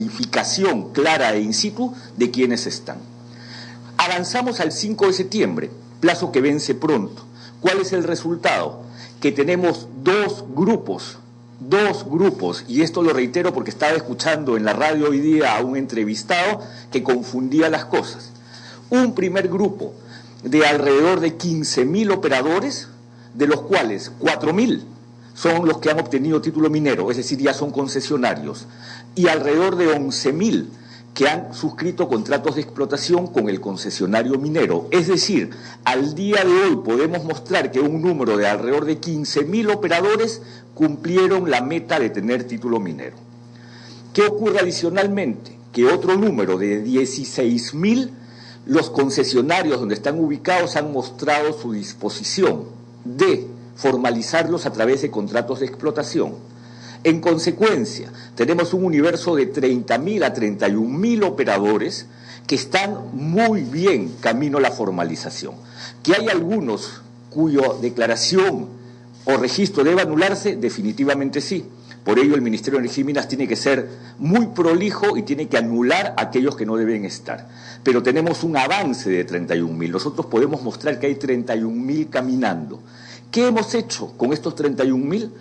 identificación clara e in situ de quienes están. Avanzamos al 5 de septiembre, plazo que vence pronto. ¿Cuál es el resultado? Que tenemos dos grupos, y esto lo reitero porque estaba escuchando en la radio hoy día a un entrevistado que confundía las cosas. Un primer grupo de alrededor de 15.000 operadores, de los cuales 4.000 son los que han obtenido título minero, es decir, ya son concesionarios, y alrededor de 11.000 que han suscrito contratos de explotación con el concesionario minero. Es decir, al día de hoy podemos mostrar que un número de alrededor de 15.000 operadores cumplieron la meta de tener título minero. ¿Qué ocurre adicionalmente? Que otro número de 16.000, los concesionarios donde están ubicados han mostrado su disposición de formalizarlos a través de contratos de explotación. En consecuencia, tenemos un universo de 30.000 a 31.000 operadores que están muy bien camino a la formalización. Que hay algunos cuya declaración o registro debe anularse, definitivamente sí. Por ello el Ministerio de Energía y Minas tiene que ser muy prolijo y tiene que anular a aquellos que no deben estar. Pero tenemos un avance de 31.000. Nosotros podemos mostrar que hay 31.000 caminando. ¿Qué hemos hecho con estos 31.000?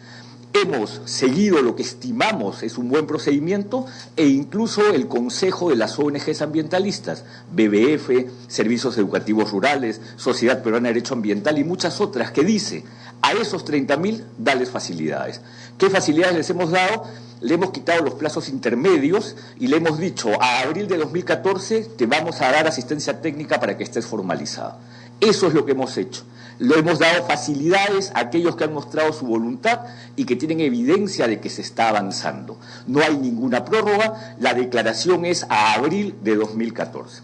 Hemos seguido lo que estimamos es un buen procedimiento e incluso el Consejo de las ONGs ambientalistas, BBF, Servicios Educativos Rurales, Sociedad Peruana de Derecho Ambiental y muchas otras que dice a esos 30.000 darles facilidades. ¿Qué facilidades les hemos dado? Le hemos quitado los plazos intermedios y le hemos dicho a abril de 2014 te vamos a dar asistencia técnica para que estés formalizado. Eso es lo que hemos hecho. Le hemos dado facilidades a aquellos que han mostrado su voluntad y que tienen evidencia de que se está avanzando. No hay ninguna prórroga, la declaración es a abril de 2014.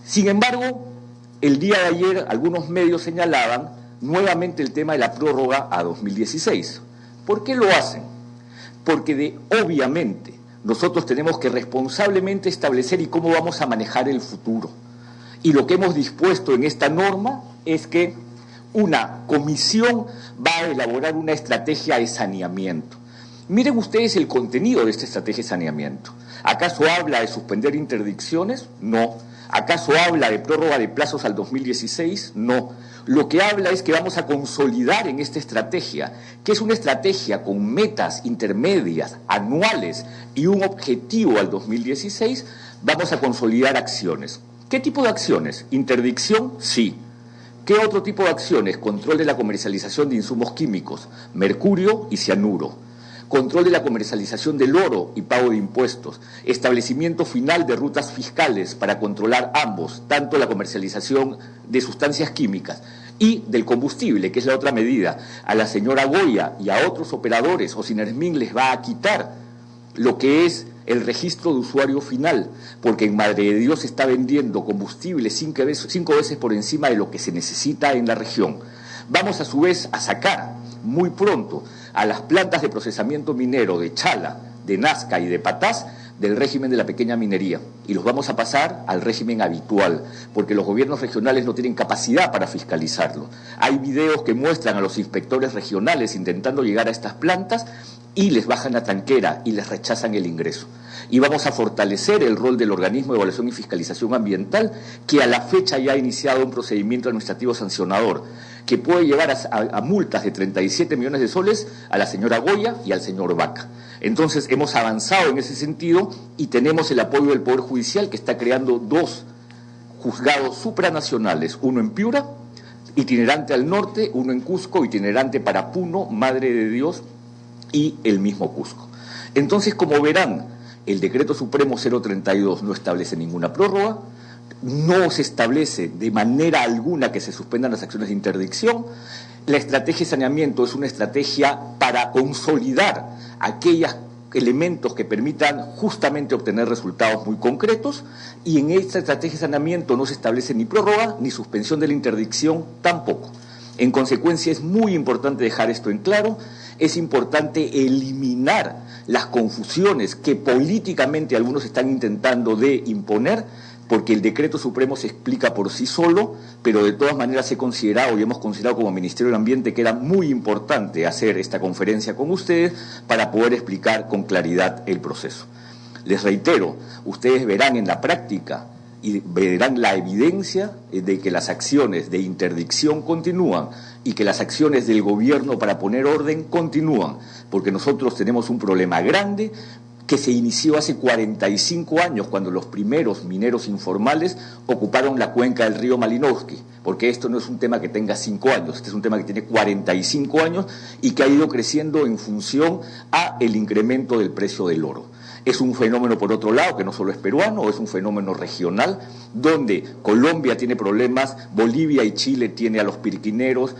Sin embargo, el día de ayer algunos medios señalaban nuevamente el tema de la prórroga a 2016. ¿Por qué lo hacen? Porque obviamente nosotros tenemos que responsablemente establecer y cómo vamos a manejar el futuro. Y lo que hemos dispuesto en esta norma es que una comisión va a elaborar una estrategia de saneamiento. Miren ustedes el contenido de esta estrategia de saneamiento. ¿Acaso habla de suspender interdicciones? No. ¿Acaso habla de prórroga de plazos al 2016? No. Lo que habla es que vamos a consolidar en esta estrategia, que es una estrategia con metas intermedias, anuales y un objetivo al 2016, vamos a consolidar acciones. ¿Qué tipo de acciones? ¿Interdicción? Sí. ¿Qué otro tipo de acciones? Control de la comercialización de insumos químicos, mercurio y cianuro. Control de la comercialización del oro y pago de impuestos. Establecimiento final de rutas fiscales para controlar ambos, tanto la comercialización de sustancias químicas y del combustible, que es la otra medida. A la señora Goya y a otros operadores, o Sinermin les va a quitar lo que es el registro de usuario final, porque en Madre de Dios se está vendiendo combustible 5 veces por encima de lo que se necesita en la región. Vamos a su vez a sacar muy pronto a las plantas de procesamiento minero de Chala, de Nazca y de Patás del régimen de la pequeña minería y los vamos a pasar al régimen habitual, porque los gobiernos regionales no tienen capacidad para fiscalizarlo. Hay videos que muestran a los inspectores regionales intentando llegar a estas plantas y les bajan la tanquera y les rechazan el ingreso. Y vamos a fortalecer el rol del organismo de evaluación y fiscalización ambiental, que a la fecha ya ha iniciado un procedimiento administrativo sancionador, que puede llevar a multas de 37 millones de soles a la señora Goya y al señor Vaca. Entonces hemos avanzado en ese sentido y tenemos el apoyo del Poder Judicial, que está creando 2 juzgados supranacionales, uno en Piura, itinerante al norte, uno en Cusco, itinerante para Puno, Madre de Dios, y el mismo Cusco. Entonces, como verán, el Decreto Supremo 032 no establece ninguna prórroga, no se establece de manera alguna que se suspendan las acciones de interdicción. La estrategia de saneamiento es una estrategia para consolidar aquellos elementos que permitan justamente obtener resultados muy concretos, y en esta estrategia de saneamiento no se establece ni prórroga ni suspensión de la interdicción tampoco. En consecuencia, es muy importante dejar esto en claro. Es importante eliminar las confusiones que políticamente algunos están intentando de imponer, porque el Decreto Supremo se explica por sí solo, pero de todas maneras he considerado y hemos considerado como Ministerio del Ambiente que era muy importante hacer esta conferencia con ustedes para poder explicar con claridad el proceso. Les reitero, ustedes verán en la práctica y verán la evidencia de que las acciones de interdicción continúan y que las acciones del gobierno para poner orden continúan, porque nosotros tenemos un problema grande que se inició hace 45 años, cuando los primeros mineros informales ocuparon la cuenca del río Malinowski, porque esto no es un tema que tenga 5 años, este es un tema que tiene 45 años y que ha ido creciendo en función a el incremento del precio del oro. Es un fenómeno, por otro lado, que no solo es peruano, es un fenómeno regional, donde Colombia tiene problemas, Bolivia y Chile tiene a los pirquineros,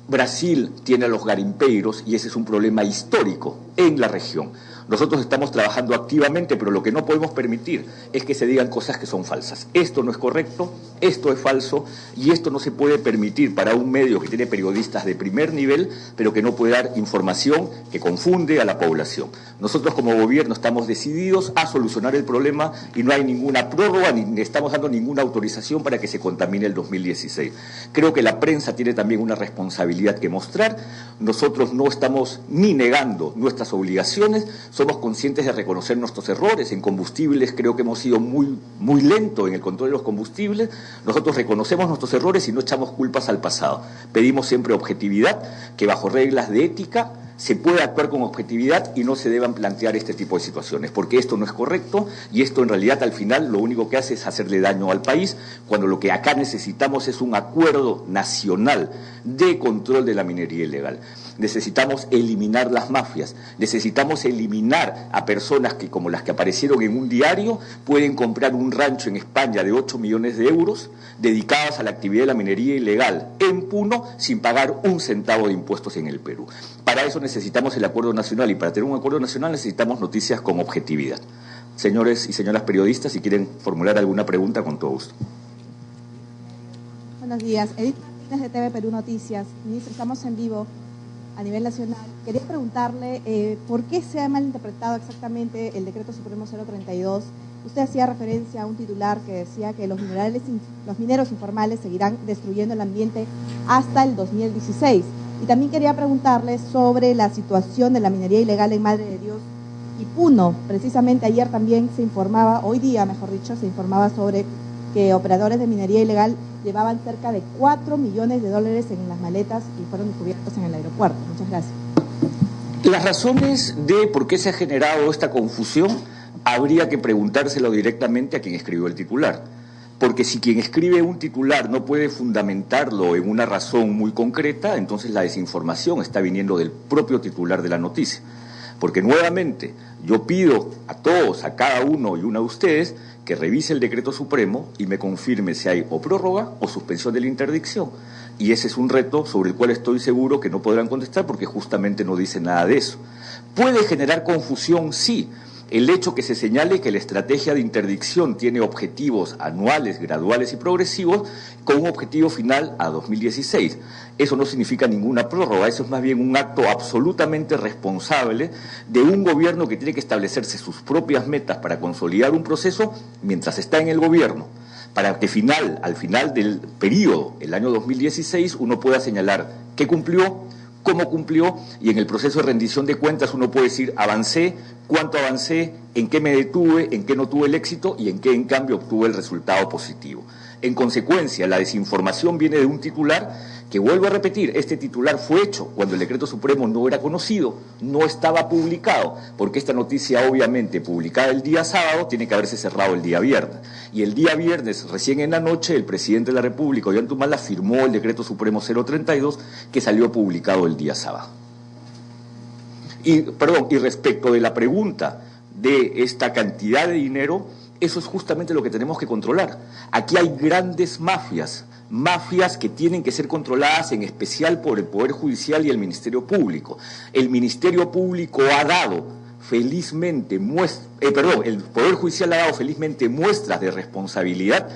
Brasil tiene a los garimpeiros, y ese es un problema histórico en la región. Nosotros estamos trabajando activamente, pero lo que no podemos permitir es que se digan cosas que son falsas. Esto no es correcto, esto es falso, y esto no se puede permitir para un medio que tiene periodistas de primer nivel, pero que no puede dar información que confunde a la población. Nosotros como gobierno estamos decididos a solucionar el problema y no hay ninguna prórroga, ni estamos dando ninguna autorización para que se contamine el 2016. Creo que la prensa tiene también una responsabilidad que mostrar. Nosotros no estamos ni negando nuestras obligaciones, somos conscientes de reconocer nuestros errores. En combustibles creo que hemos sido muy lentos en el control de los combustibles. Nosotros reconocemos nuestros errores y no echamos culpas al pasado. Pedimos siempre objetividad, que bajo reglas de ética se puede actuar con objetividad y no se deban plantear este tipo de situaciones, porque esto no es correcto y esto en realidad al final lo único que hace es hacerle daño al país, cuando lo que acá necesitamos es un acuerdo nacional de control de la minería ilegal. Necesitamos eliminar las mafias, necesitamos eliminar a personas que, como las que aparecieron en un diario, pueden comprar un rancho en España de 8 millones de euros dedicadas a la actividad de la minería ilegal en Puno sin pagar un centavo de impuestos en el Perú. Para eso necesitamos el acuerdo nacional, y para tener un acuerdo nacional necesitamos noticias con objetividad. Señores y señoras periodistas, si quieren formular alguna pregunta, con todo gusto. Buenos días. Edith Martínez de TV Perú Noticias. Ministro, estamos en vivo a nivel nacional. Quería preguntarle por qué se ha malinterpretado exactamente el Decreto Supremo 032. Usted hacía referencia a un titular que decía que los mineros informales seguirán destruyendo el ambiente hasta el 2016. Y también quería preguntarle sobre la situación de la minería ilegal en Madre de Dios y Puno. Precisamente ayer también se informaba, hoy día mejor dicho, se informaba sobre que operadores de minería ilegal llevaban cerca de 4 millones de dólares en las maletas y fueron descubiertos en el aeropuerto. Muchas gracias. Las razones de por qué se ha generado esta confusión habría que preguntárselo directamente a quien escribió el titular. Porque si quien escribe un titular no puede fundamentarlo en una razón muy concreta, entonces la desinformación está viniendo del propio titular de la noticia. Porque nuevamente yo pido a todos, a cada uno y una de ustedes, que revise el decreto supremo y me confirme si hay o prórroga o suspensión de la interdicción. Y ese es un reto sobre el cual estoy seguro que no podrán contestar, porque justamente no dice nada de eso. ¿Puede generar confusión? Sí. El hecho que se señale que la estrategia de interdicción tiene objetivos anuales, graduales y progresivos, con un objetivo final a 2016. Eso no significa ninguna prórroga, eso es más bien un acto absolutamente responsable de un gobierno que tiene que establecerse sus propias metas para consolidar un proceso mientras está en el gobierno, para que al final del periodo, el año 2016, uno pueda señalar qué cumplió, cómo cumplió, y en el proceso de rendición de cuentas uno puede decir avancé, cuánto avancé, en qué me detuve, en qué no tuve el éxito y en qué en cambio obtuve el resultado positivo. En consecuencia, la desinformación viene de un titular que, vuelvo a repetir, este titular fue hecho cuando el decreto supremo no era conocido, no estaba publicado, porque esta noticia obviamente publicada el día sábado tiene que haberse cerrado el día viernes. Y el día viernes, recién en la noche, el presidente de la República, Ollanta firmó el decreto supremo 032 que salió publicado el día sábado. Y respecto de la pregunta de esta cantidad de dinero, eso es justamente lo que tenemos que controlar. Aquí hay grandes mafias que tienen que ser controladas en especial por el Poder Judicial y el Ministerio Público. El Ministerio Público ha dado felizmente el Poder Judicial ha dado felizmente muestras de responsabilidad,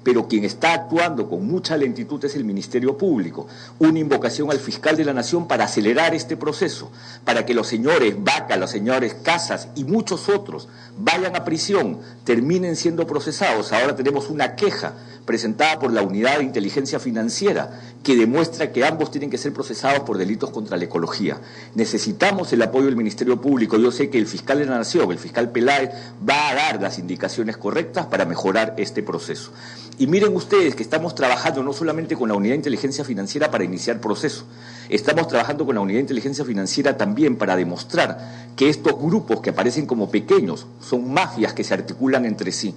pero quien está actuando con mucha lentitud es el Ministerio Público. Una invocación al fiscal de la Nación para acelerar este proceso, para que los señores Vaca, los señores Casas y muchos otros vayan a prisión, terminen siendo procesados. Ahora tenemos una queja presentada por la Unidad de Inteligencia Financiera, que demuestra que ambos tienen que ser procesados por delitos contra la ecología. Necesitamos el apoyo del Ministerio Público. Yo sé que el fiscal de la Nación, el fiscal Peláez, va a dar las indicaciones correctas para mejorar este proceso. Y miren ustedes que estamos trabajando no solamente con la Unidad de Inteligencia Financiera para iniciar proceso, estamos trabajando con la Unidad de Inteligencia Financiera también para demostrar que estos grupos que aparecen como pequeños son mafias que se articulan entre sí.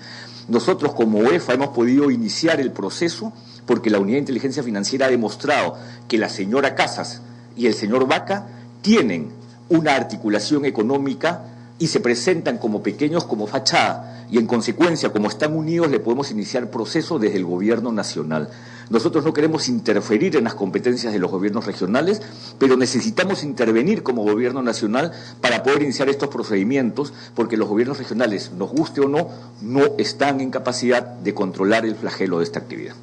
Nosotros como UEFA hemos podido iniciar el proceso porque la Unidad de Inteligencia Financiera ha demostrado que la señora Casas y el señor Vaca tienen una articulación económica y se presentan como pequeños como fachada, y en consecuencia, como están unidos, le podemos iniciar proceso desde el gobierno nacional. Nosotros no queremos interferir en las competencias de los gobiernos regionales, pero necesitamos intervenir como gobierno nacional para poder iniciar estos procedimientos, porque los gobiernos regionales, nos guste o no, no están en capacidad de controlar el flagelo de esta actividad.